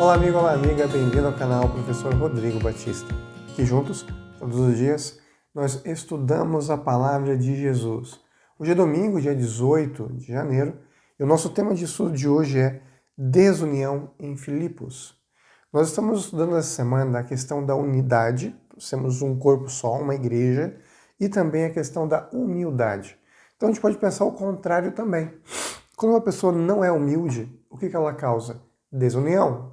Olá amigo, olá amiga, bem-vindo ao canal Professor Rodrigo Batista. Aqui juntos, todos os dias, nós estudamos a palavra de Jesus. Hoje é domingo, dia 18 de janeiro, e o nosso tema de estudo de hoje é desunião em Filipos. Nós estamos estudando essa semana a questão da unidade, temos um corpo só, uma igreja, e também a questão da humildade. Então a gente pode pensar o contrário também. Quando uma pessoa não é humilde, o que ela causa? Desunião.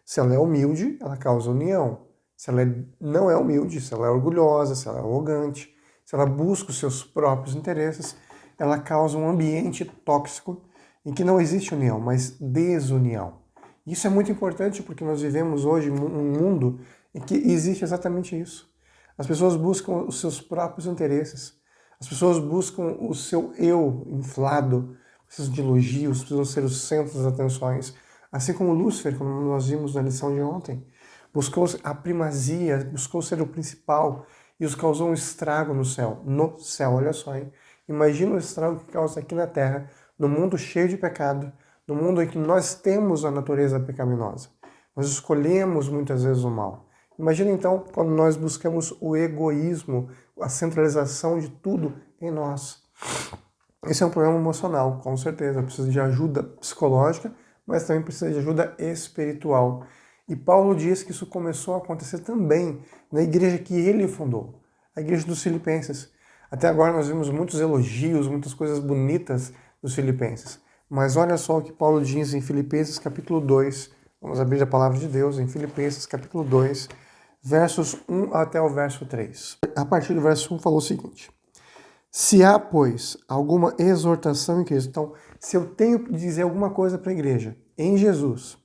Se ela é humilde, ela causa união. Se ela não é humilde, se ela é orgulhosa, se ela é arrogante, se ela busca os seus próprios interesses, ela causa um ambiente tóxico em que não existe união, mas desunião. Isso é muito importante porque nós vivemos hoje um mundo em que existe exatamente isso. As pessoas buscam os seus próprios interesses. As pessoas buscam o seu eu inflado, precisam de elogios, precisam ser o centro das atenções. Assim como Lúcifer, como nós vimos na lição de ontem, buscou a primazia, buscou ser o principal e os causou um estrago no céu. No céu, olha só, hein? Imagina o estrago que causa aqui na Terra, no mundo cheio de pecado, no mundo em que nós temos a natureza pecaminosa. Nós escolhemos muitas vezes o mal. Imagina então quando nós buscamos o egoísmo, a centralização de tudo em nós. Esse é um problema emocional, com certeza. Precisa de ajuda psicológica, mas também precisa de ajuda espiritual. E Paulo diz que isso começou a acontecer também na igreja que ele fundou, a igreja dos Filipenses. Até agora nós vimos muitos elogios, muitas coisas bonitas dos Filipenses. Mas olha só o que Paulo diz em Filipenses capítulo 2. Vamos abrir a palavra de Deus em Filipenses capítulo 2, versos 1 até o verso 3. A partir do verso 1 falou o seguinte: se há, pois, alguma exortação em Cristo, então, se eu tenho que dizer alguma coisa para a igreja, em Jesus,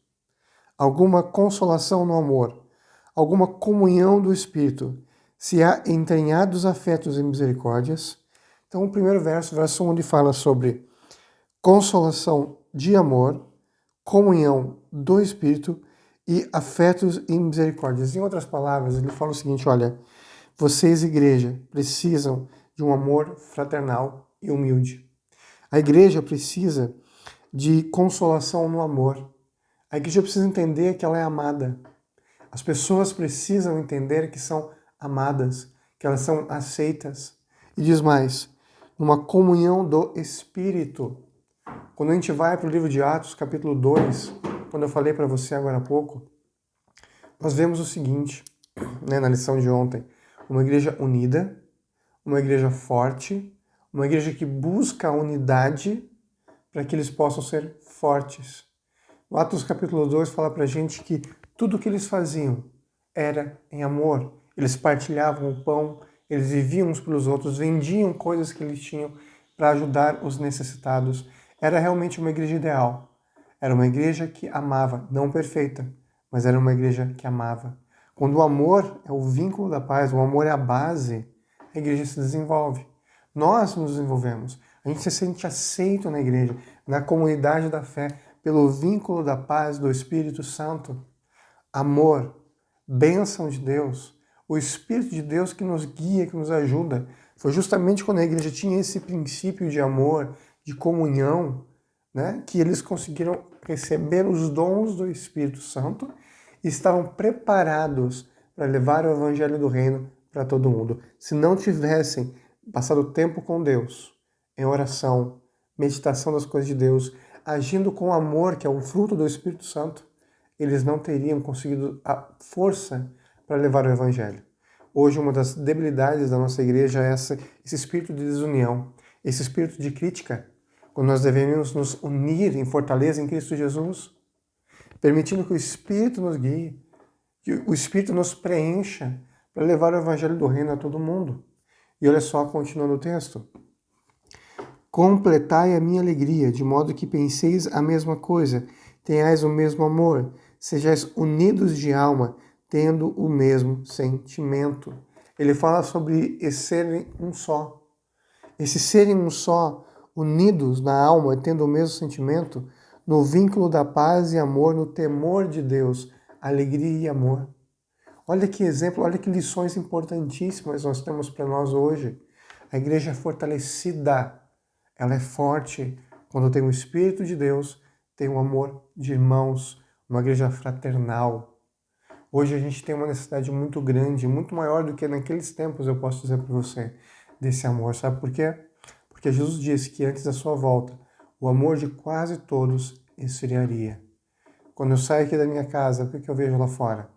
alguma consolação no amor, alguma comunhão do Espírito, se há entranhados afetos e misericórdias, então o primeiro verso 1, onde fala sobre consolação de amor, comunhão do Espírito e afetos e misericórdias. Em outras palavras, ele fala o seguinte, olha, vocês, igreja, precisam de um amor fraternal e humilde. A igreja precisa de consolação no amor. A igreja precisa entender que ela é amada. As pessoas precisam entender que são amadas, que elas são aceitas. E diz mais, numa comunhão do Espírito. Quando a gente vai para o livro de Atos, capítulo 2, quando eu falei para você agora há pouco, nós vemos o seguinte, na lição de ontem, uma igreja unida, uma igreja forte, uma igreja que busca a unidade para que eles possam ser fortes. O Atos capítulo 2 fala para a gente que tudo o que eles faziam era em amor. Eles partilhavam o pão, eles viviam uns pelos outros, vendiam coisas que eles tinham para ajudar os necessitados. Era realmente uma igreja ideal. Era uma igreja que amava, não perfeita, mas era uma igreja que amava. Quando o amor é o vínculo da paz, o amor é a base, a igreja se desenvolve. Nós nos desenvolvemos. A gente se sente aceito na igreja, na comunidade da fé, pelo vínculo da paz do Espírito Santo. Amor, bênção de Deus, o Espírito de Deus que nos guia, que nos ajuda. Foi justamente quando a igreja tinha esse princípio de amor, de comunhão, né, que eles conseguiram receber os dons do Espírito Santo e estavam preparados para levar o evangelho do reino para todo mundo. Se não tivessem passado tempo com Deus, em oração, meditação das coisas de Deus, agindo com amor, que é um fruto do Espírito Santo, eles não teriam conseguido a força para levar o evangelho. Hoje, uma das debilidades da nossa igreja é esse espírito de desunião, esse espírito de crítica, quando nós devemos nos unir em fortaleza em Cristo Jesus, permitindo que o Espírito nos guie, que o Espírito nos preencha para levar o evangelho do reino a todo mundo. E olha só, continuando o texto. Completai a minha alegria, de modo que penseis a mesma coisa, tenhais o mesmo amor, sejais unidos de alma, tendo o mesmo sentimento. Ele fala sobre esse serem um só. Esse serem um só, unidos na alma, tendo o mesmo sentimento, no vínculo da paz e amor, no temor de Deus, alegria e amor. Olha que exemplo, olha que lições importantíssimas nós temos para nós hoje. A igreja é fortalecida, ela é forte quando tem o Espírito de Deus, tem o amor de irmãos, uma igreja fraternal. Hoje a gente tem uma necessidade muito grande, muito maior do que naqueles tempos, eu posso dizer para você, desse amor. Sabe por quê? Porque Jesus disse que antes da sua volta, o amor de quase todos esfriaria. Quando eu saio aqui da minha casa, o que eu vejo lá fora?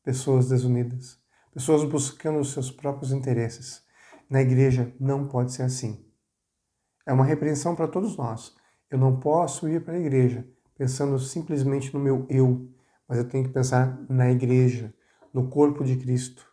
Pessoas desunidas, pessoas buscando os seus próprios interesses. Na igreja não pode ser assim. É uma repreensão para todos nós. Eu não posso ir para a igreja pensando simplesmente no meu eu, mas eu tenho que pensar na igreja, no corpo de Cristo.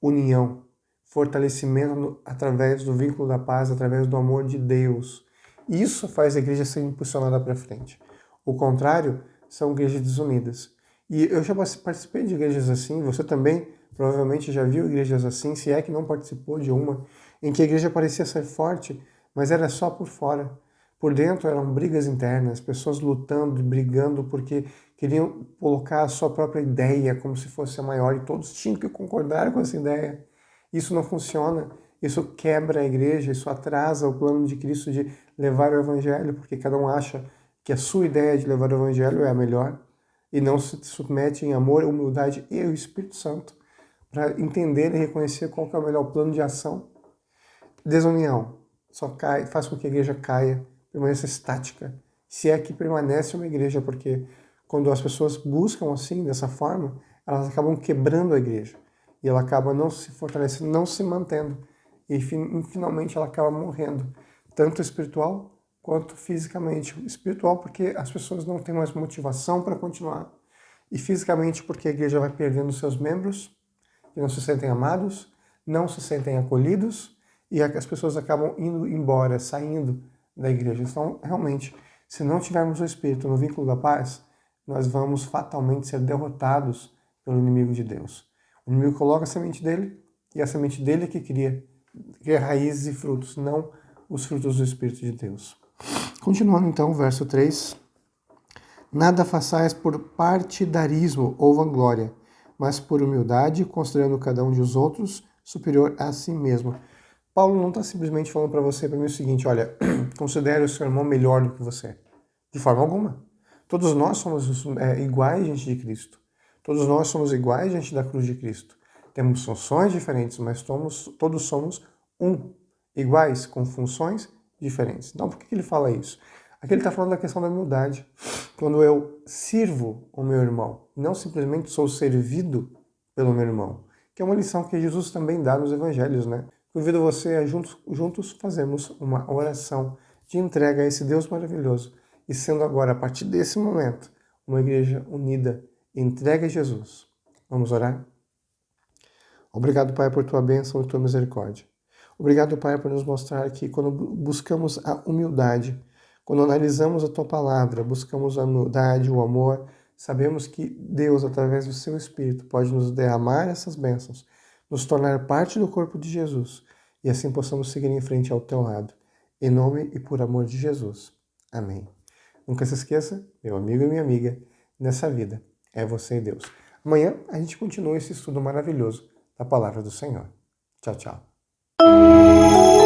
União, fortalecimento através do vínculo da paz, através do amor de Deus. Isso faz a igreja ser impulsionada para frente. O contrário são igrejas desunidas. E eu já participei de igrejas assim, você também provavelmente já viu igrejas assim, se é que não participou de uma, em que a igreja parecia ser forte, mas era só por fora. Por dentro eram brigas internas, pessoas lutando e brigando porque queriam colocar a sua própria ideia como se fosse a maior e todos tinham que concordar com essa ideia. Isso não funciona, isso quebra a igreja, isso atrasa o plano de Cristo de levar o evangelho, porque cada um acha que a sua ideia de levar o evangelho é a melhor e não se submete em amor, humildade e o Espírito Santo para entender e reconhecer qual que é o melhor plano de ação. Desunião só cai, faz com que a igreja caia, permaneça estática, se é que permanece uma igreja, porque quando as pessoas buscam assim, dessa forma, elas acabam quebrando a igreja e ela acaba não se fortalecendo, não se mantendo e finalmente ela acaba morrendo, tanto espiritual quanto fisicamente. Espiritual porque as pessoas não têm mais motivação para continuar e fisicamente porque a igreja vai perdendo seus membros que não se sentem amados, não se sentem acolhidos e as pessoas acabam indo embora, saindo da igreja. Então, realmente, se não tivermos o Espírito no vínculo da paz, nós vamos fatalmente ser derrotados pelo inimigo de Deus. O inimigo coloca a semente dele e a semente dele é que cria raízes e frutos, não os frutos do Espírito de Deus. Continuando então, verso 3. Nada façais por partidarismo ou vanglória, mas por humildade, considerando cada um dos outros superior a si mesmo. Paulo não está simplesmente falando para você, para mim, o seguinte, olha, considere o seu irmão melhor do que você. De forma alguma. Todos nós somos iguais diante de Cristo. Todos nós somos iguais diante da cruz de Cristo. Temos funções diferentes, mas todos somos um. Iguais, com funções diferentes. Então, por que ele fala isso? Aqui ele está falando da questão da humildade. Quando eu sirvo o meu irmão, não simplesmente sou servido pelo meu irmão, que é uma lição que Jesus também dá nos evangelhos, né? Convido você a juntos fazermos uma oração de entrega a esse Deus maravilhoso e sendo agora, a partir desse momento, uma igreja unida, entregue a Jesus. Vamos orar? Obrigado, Pai, por tua bênção e tua misericórdia. Obrigado, Pai, por nos mostrar que quando buscamos a humildade, quando analisamos a tua palavra, buscamos a humildade, o amor, sabemos que Deus, através do seu Espírito, pode nos derramar essas bênçãos, nos tornar parte do corpo de Jesus e assim possamos seguir em frente ao teu lado. Em nome e por amor de Jesus. Amém. Nunca se esqueça, meu amigo e minha amiga, nessa vida é você e Deus. Amanhã a gente continua esse estudo maravilhoso da palavra do Senhor. Tchau, tchau.